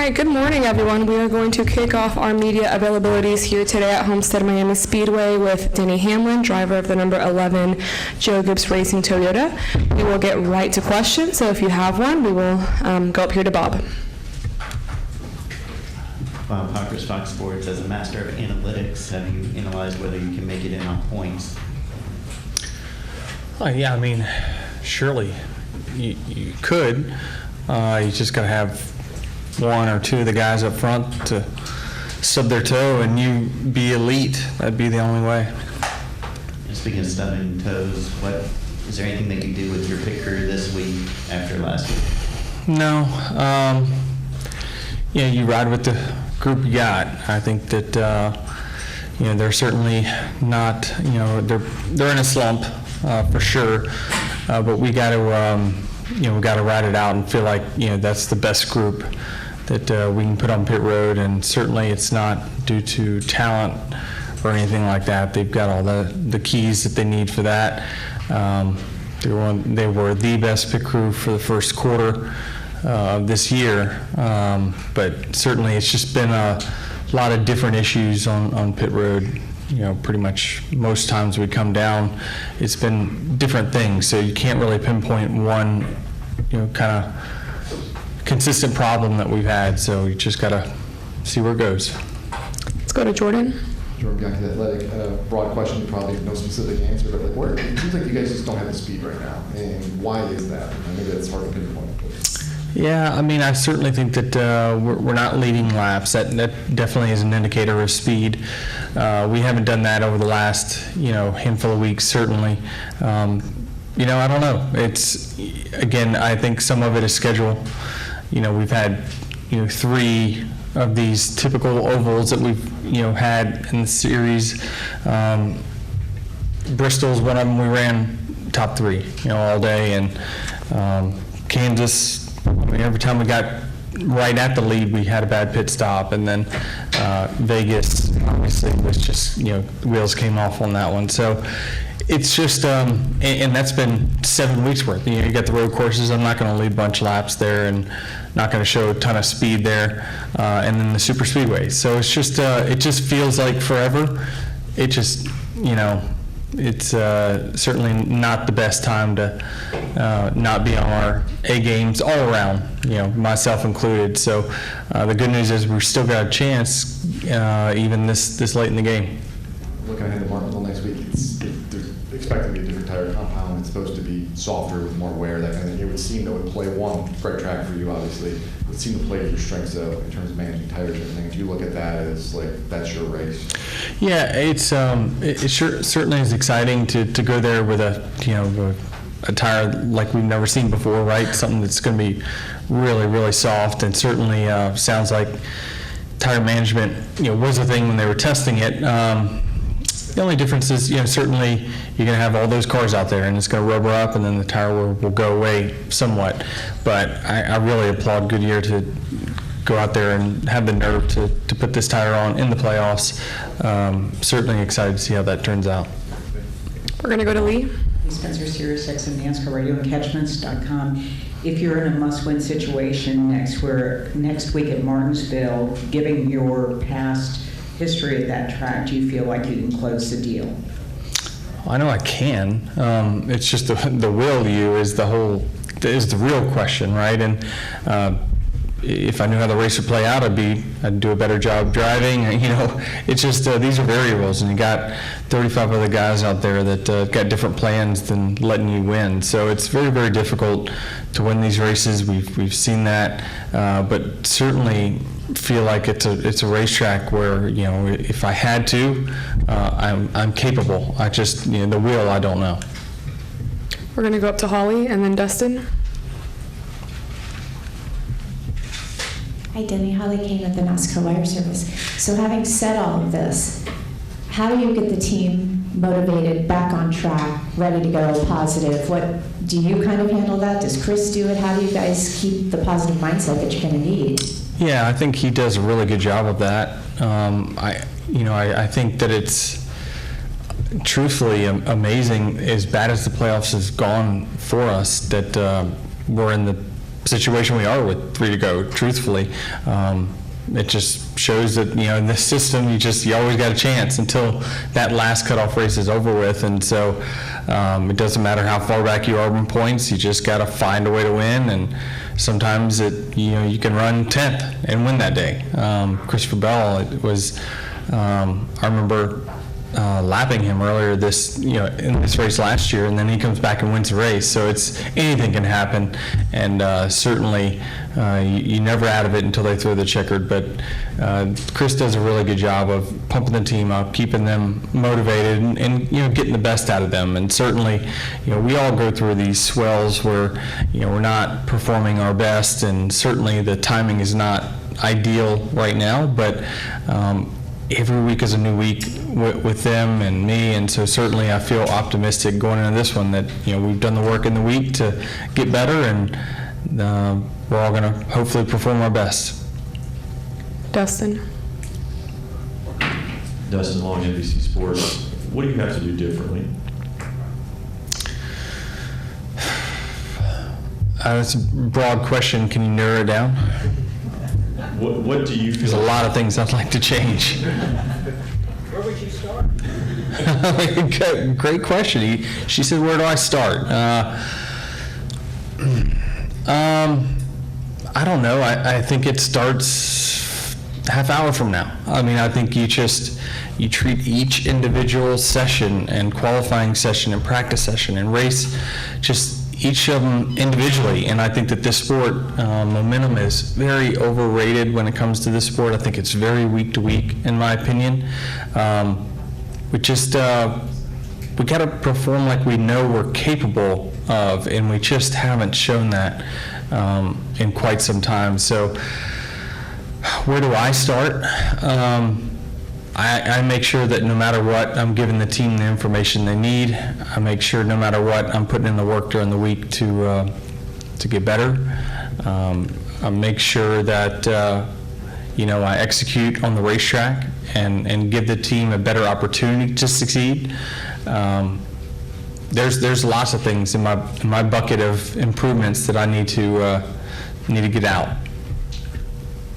right, good morning, everyone. We are going to kick off our media availabilities here today at Homestead-Miami Speedway with Denny Hamlin, driver of the number 11 Joe Gibbs Racing Toyota. We will get right to questions, so if you have one, we will go up here to Bob. Bob Parker, Fox Sports. As a master of analytics, have you analyzed whether you can make it in on points? Yeah, I mean, surely you could. You just got to have one or two of the guys up front to stub their toe and you be elite. That'd be the only way. Speaking of stubbing toes, is there anything that you did with your pit crew this week after last week? No. Yeah, you ride with the group you got. I think that they're certainly not. They're in a slump for sure, but we got to. We got to ride it out and feel like that's the best group that we can put on pit road, and certainly it's not due to talent or anything like that. They've got all the keys that they need for that. They were the best pit crew for the first quarter of this year, but certainly it's just been a lot of different issues on pit road. Pretty much most times we come down, it's been different things, so you can't really pinpoint one, kind of consistent problem that we've had, so you just got to see where it goes. Let's go to Jordan. Jordan Bianchi, Athletic. Broad question, you probably have no specific answer, but where it seems like you guys just don't have the speed right now, and why is that? I think that's hard to pinpoint. Yeah, I mean, I certainly think that we're not leading laps. That definitely is an indicator of speed. We haven't done that over the last, handful of weeks, certainly. I don't know. It's, again, I think some of it is schedule. We've had, 3 of these typical ovals that we've, had in the series. Bristol's one of them. We ran top 3, all day, and Kansas. Every time we got right at the lead, we had a bad pit stop, and then Vegas obviously was just wheels came off on that one. So it's just and that's been 7 weeks worth. You got the road courses. I'm not going to lead a bunch of laps there, and not going to show a ton of speed there, and then the super speedway. So it's just it just feels like forever. It just it's certainly not the best time to not be on our A games all around, myself included. So the good news is we've still got a chance, even this late in the game. Looking ahead to Martinsville next week, there's expected to be a different tire compound. It's supposed to be softer with more wear, that kind of thing. It would seem that would play one great track for you, obviously. It would seem to play to your strengths, though, in terms of managing tires and everything. If you look at that as that's your race. Yeah, it certainly is exciting to go there with a tire like we've never seen before, right? Something that's going to be really, really soft, and certainly sounds like tire management, was a thing when they were testing it. The only difference is, certainly you're going to have all those cars out there, and it's going to rubber up, and then the tire will go away somewhat. But I really applaud Goodyear to go out there and have the nerve to put this tire on in the playoffs. Certainly excited to see how that turns out. We're going to go to Lee. Spencer, SiriusXM, NASCAR Radio, and Catchments.com. If you're in a must-win situation next week at Martinsville, given your past history at that track, do you feel like you can close the deal? I know I can. It's just the will you is the real question, right? And if I knew how the race would play out, I'd do a better job driving. It's just these are variables, and you got 35 other guys out there that got different plans than letting you win. So it's very, very difficult to win these races. We've seen that, but certainly feel like it's a racetrack where if I had to, I'm capable. I just the will I don't know. We're going to go up to Holly and then Dustin. Hi, Denny. Holly Kane with the NASCAR Wire Service. So having said all of this, how do you get the team motivated, back on track, ready to go, positive? What do you kind of handle that? Does Chris do it? How do you guys keep the positive mindset that you're going to need? Yeah, I think he does a really good job of that. I think that it's truthfully amazing, as bad as the playoffs has gone for us, that we're in the situation we are with 3 to go, truthfully. It just shows that, in this system, you always got a chance until that last cutoff race is over with. And so it doesn't matter how far back you are in points, you just got to find a way to win. And sometimes you can run 10th and win that day. Christopher Bell, it was, I remember lapping him earlier in this race last year, and then he comes back and wins the race. So anything can happen, and certainly you never out of it until they throw the checkered. But Chris does a really good job of pumping the team up, keeping them motivated, and getting the best out of them. And certainly, we all go through these swells where we're not performing our best, and certainly the timing is not ideal right now. But every week is a new week with them and me, and so certainly I feel optimistic going into this one that we've done the work in the week to get better, and we're all going to hopefully perform our best. Dustin. Dustin Long, NBC Sports. What do you have to do differently? That's a broad question. Can you narrow it down? What do you feel? There's a lot of things I'd like to change. Where would you start? Great question. She said, where do I start? I don't know. I think it starts half hour from now. I mean, I think you treat each individual session and qualifying session and practice session and race, just each of them individually. And I think that this sport, momentum is very overrated when it comes to this sport. I think it's very week to week, in my opinion. We got to perform like we know we're capable of, and we just haven't shown that in quite some time. So where do I start? I make sure that no matter what, I'm giving the team the information they need. I make sure no matter what, I'm putting in the work during the week to get better. I make sure that I execute on the racetrack and give the team a better opportunity to succeed. There's lots of things in my bucket of improvements that I need to get out.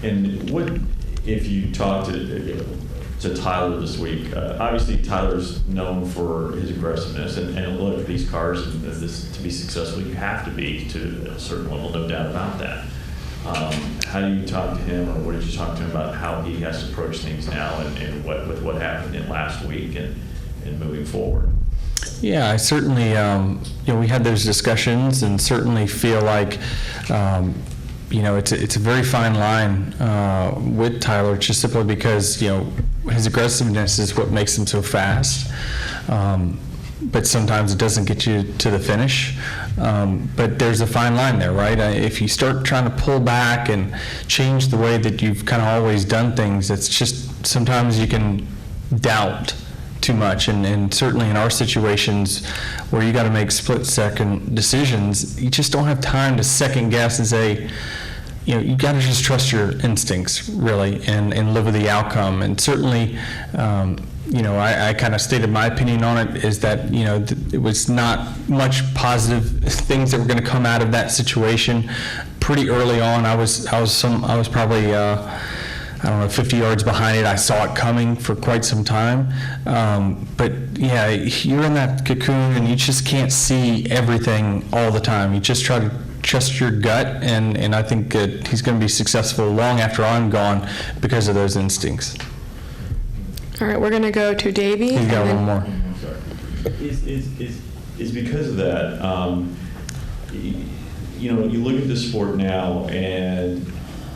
And what if you talk to Tyler this week? Obviously, Tyler's known for his aggressiveness, and look, these cars, and this, to be successful, you have to be to a certain level, no doubt about that. How do you talk to him, or what did you talk to him about how he has to approach things now, and what happened in last week and moving forward? Yeah, I certainly, we had those discussions, and certainly feel like, it's a very fine line with Tyler, just simply because, his aggressiveness is what makes him so fast. But sometimes it doesn't get you to the finish. But there's a fine line there, right? If you start trying to pull back and change the way that you've kind of always done things, it's just sometimes you can doubt too much. And certainly in our situations where you got to make split-second decisions, you just don't have time to second guess and say, you got to just trust your instincts, really, and live with the outcome. And certainly, I kind of stated my opinion on it, is that, it was not much positive things that were going to come out of that situation. Pretty early on, I was probably, 50 yards behind it. I saw it coming for quite some time. But yeah, you're in that cocoon and you just can't see everything all the time. You just try to trust your gut, and I think that he's going to be successful long after I'm gone because of those instincts. All right, we're going to go to Davey. He's got one more. Is because of that, you look at this sport now, and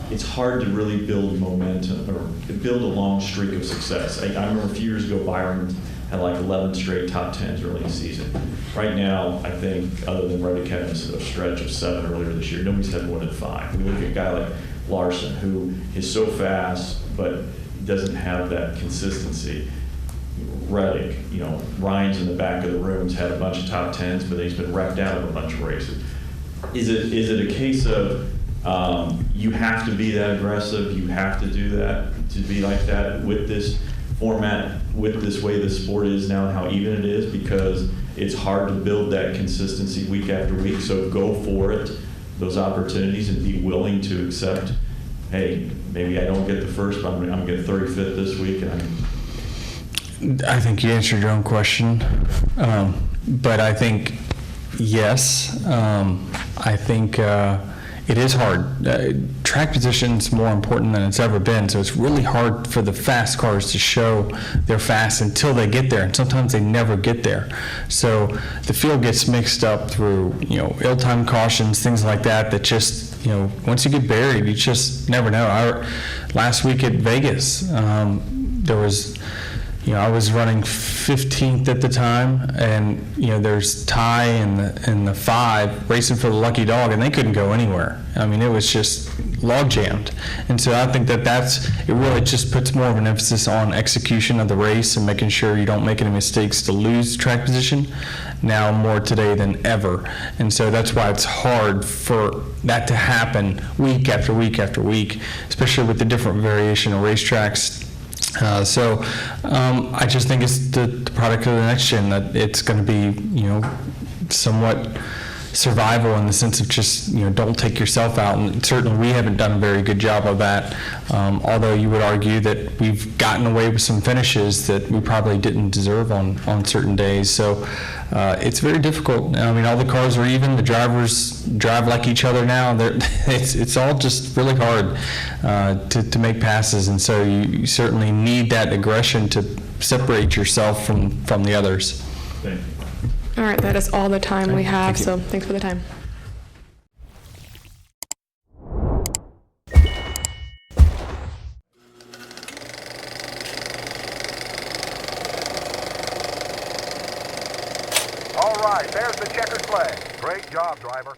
it's hard to really build momentum or build a long streak of success. I remember a few years ago, Byron had like 11 straight top 10s early in the season. Right now, I think, other than Roddy Kevin's a stretch of 7 earlier this year, nobody's had more than 5. We look at a guy like Larson, who is so fast, but doesn't have that consistency. Reddick, Ryan's in the back of the room's had a bunch of top 10s, but he's been wrecked out of a bunch of races. Is it a case of you have to be that aggressive, you have to do that, to be like that with this format, with this way the sport is now and how even it is, because it's hard to build that consistency week after week, so go for it, those opportunities and be willing to accept, hey, maybe I don't get the first, but I'm going to get 35th this week, and I think you answered your own question. But I think, yes, I think it is hard. Track position's more important than it's ever been, so it's really hard for the fast cars to show they're fast until they get there, and sometimes they never get there. So the field gets mixed up through, ill-timed cautions, things like that, that just, once you get buried, you just never know. Last week at Vegas, there was, I was running 15th at the time, and there's Ty and the 5 racing for the lucky dog, and they couldn't go anywhere. I mean, it was just log jammed. And so I think it really just puts more of an emphasis on execution of the race and making sure you don't make any mistakes to lose track position now more today than ever. And so that's why it's hard for that to happen week after week after week, especially with the different variation of racetracks. So I just think it's the product of the next gen, that it's going to be, somewhat survival in the sense of just, don't take yourself out. And certainly we haven't done a very good job of that, although you would argue that we've gotten away with some finishes that we probably didn't deserve on certain days. So it's very difficult. I mean, all the cars are even. The drivers drive like each other now. It's all just really hard to make passes, and so you certainly need that aggression to separate yourself from the others. thank you. All right, that is all the time we have, so thanks for the time. All right, there's the checkered flag. Great job, driver.